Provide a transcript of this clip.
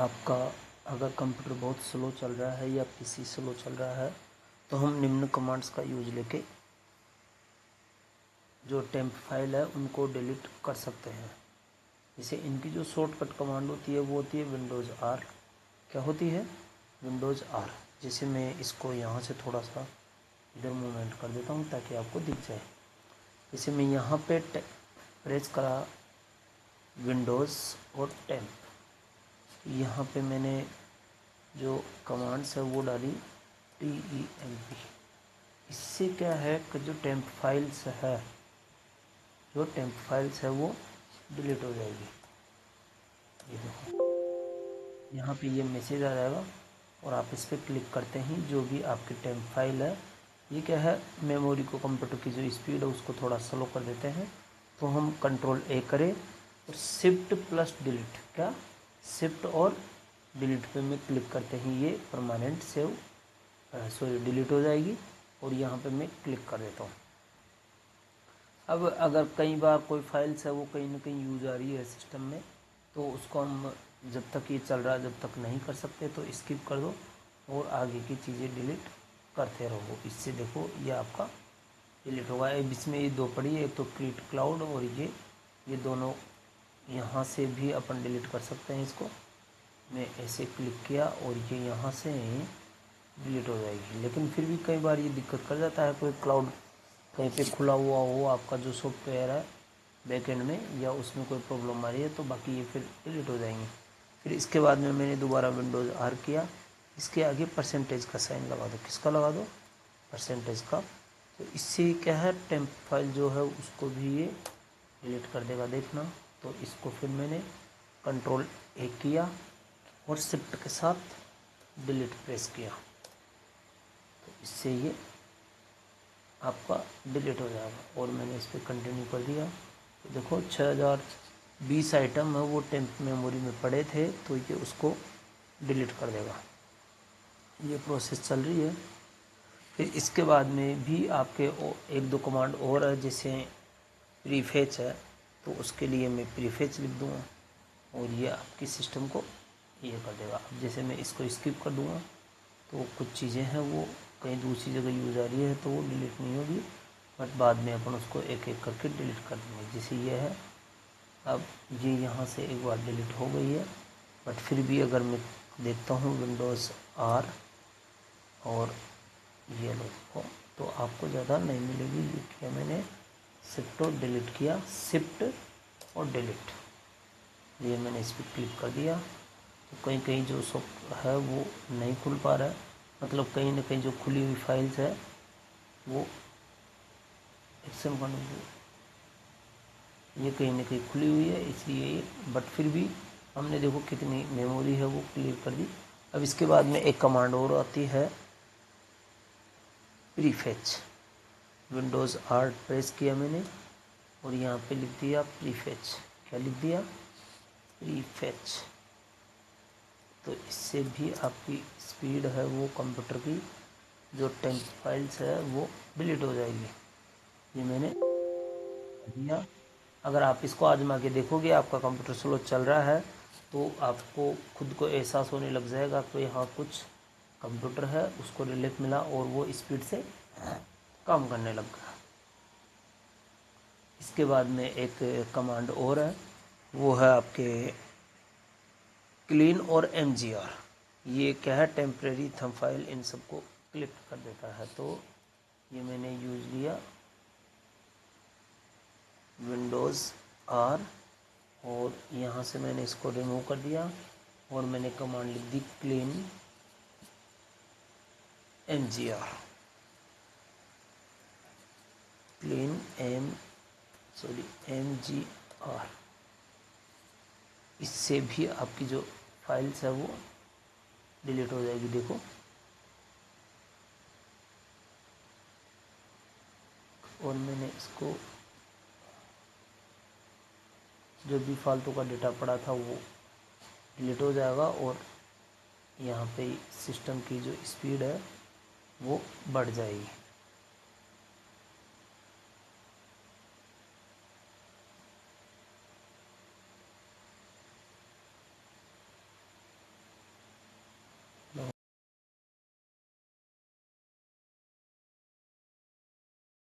आपका अगर कंप्यूटर बहुत स्लो चल रहा है या पीसी स्लो चल रहा है तो हम निम्न कमांड्स का यूज लेके जो टेम्प फाइल है उनको डिलीट कर सकते हैं। जैसे इनकी जो शॉर्टकट कमांड होती है वो होती है विंडोज़ आर। क्या होती है? Windows R. जैसे मैं इसको यहाँ से थोड़ा सा इधर मूवमेंट कर देता हूँ ताकि आपको दिख जाए। जैसे मैं यहाँ पे प्रेस करा विंडोज़ और टेम्प, यहाँ पे मैंने जो कमांड्स है वो डाली TEMP। इससे क्या है कि जो टेम्प फाइल्स है वो डिलीट हो जाएगी। ये देखो यहाँ पे ये मैसेज आ जाएगा और आप इस पर क्लिक करते ही जो भी आपकी टेम्प फाइल है, ये क्या है, मेमोरी को कंप्यूटर की जो स्पीड है उसको थोड़ा स्लो कर देते हैं। तो हम Ctrl+A करें और Shift+Delete, क्या शिफ्ट और डिलीट पे में क्लिक करते ही ये परमानेंट सेव डिलीट हो जाएगी। और यहाँ पे मैं क्लिक कर देता हूँ। अब अगर कई बार कोई फाइल्स है वो कहीं ना कहीं यूज आ रही है सिस्टम में, तो उसको हम जब तक ये चल रहा है जब तक नहीं कर सकते तो स्किप कर दो और आगे की चीज़ें डिलीट करते रहो। इससे देखो ये आपका डिलीट होगा। अब इसमें ये दो पड़ी है, एक तो क्रिएट क्लाउड और ये दोनों यहाँ से भी अपन डिलीट कर सकते हैं। इसको मैं ऐसे क्लिक किया और ये यहाँ से डिलीट हो जाएगी। लेकिन फिर भी कई बार ये दिक्कत कर जाता है, कोई क्लाउड कहीं पे खुला हुआ हो आपका जो सॉफ्टवेयर है बैकएंड में, या उसमें कोई प्रॉब्लम आ रही है, तो बाकी ये फिर डिलीट हो जाएंगे। फिर इसके बाद में मैंने दोबारा विंडोज़ आर किया, इसके आगे परसेंटेज का साइन लगा दो। किसका लगा दो? परसेंटेज का। तो इससे क्या है, टेम्प फाइल जो है उसको भी ये डिलीट कर देगा, देखना। तो इसको फिर मैंने Ctrl+A किया और शिफ्ट के साथ डिलीट प्रेस किया, तो इससे ये आपका डिलीट हो जाएगा। और मैंने इस पर कंटिन्यू कर दिया तो देखो 6020 आइटम है वो टेम्प मेमोरी में पड़े थे, तो ये उसको डिलीट कर देगा। ये प्रोसेस चल रही है। फिर इसके बाद में भी आपके एक दो कमांड और है, जैसे प्रीफेच है, तो उसके लिए मैं प्रीफेच लिख दूँगा और ये आपकी सिस्टम को ये कर देगा। अब जैसे मैं इसको स्किप कर दूँगा तो कुछ चीज़ें हैं वो कहीं दूसरी जगह यूज़ आ रही है तो वो डिलीट नहीं होगी, बट बाद में अपन उसको एक एक करके डिलीट कर देंगे। जैसे ये है, अब ये यहाँ से एक बार डिलीट हो गई है, बट फिर भी अगर मैं देखता हूँ विंडोज़ आर और ये लो तो आपको ज़्यादा नहीं मिलेगी। ये किया मैंने, शिफ्ट और डिलीट किया, शिफ्ट और डिलीट, ये मैंने इस पर क्लिक कर दिया। तो कहीं कहीं जो सॉफ्ट है वो नहीं खुल पा रहा है, मतलब कहीं ना कहीं जो खुली हुई फाइल्स है वो एक्शन करने ये कहीं ना कहीं खुली हुई है, इसलिए बट फिर भी हमने देखो कितनी मेमोरी है वो क्लियर कर दी। अब इसके बाद में एक कमांड और आती है प्रीफेच। विंडोज़ आर प्रेस किया मैंने और यहाँ पे लिख दिया प्रीफेच। क्या लिख दिया? प्रीफेच। तो इससे भी आपकी स्पीड है वो कंप्यूटर की जो टेम्प फाइल्स है वो डिलीट हो जाएगी। ये मैंने दिया। अगर आप इसको आजमा के देखोगे, आपका कंप्यूटर स्लो चल रहा है, तो आपको खुद को एहसास होने लग जाएगा कि हाँ कुछ कंप्यूटर है उसको रिलीफ मिला और वो स्पीड से काम करने लग गया। इसके बाद में एक कमांड और है, वो है आपके क्लीन और MGR। ये क्या है, टेम्परेरी थंब फाइल इन सबको क्लिक कर देता है। तो ये मैंने यूज लिया विंडोज़ आर और यहाँ से मैंने इसको रिमूव कर दिया और मैंने कमांड लिख दी क्लीन MGR। Clean MGR। इससे भी आपकी जो फाइल्स है वो डिलीट हो जाएगी। देखो और मैंने इसको जो भी फालतू का डेटा पड़ा था वो डिलीट हो जाएगा और यहाँ पे सिस्टम की जो स्पीड है वो बढ़ जाएगी।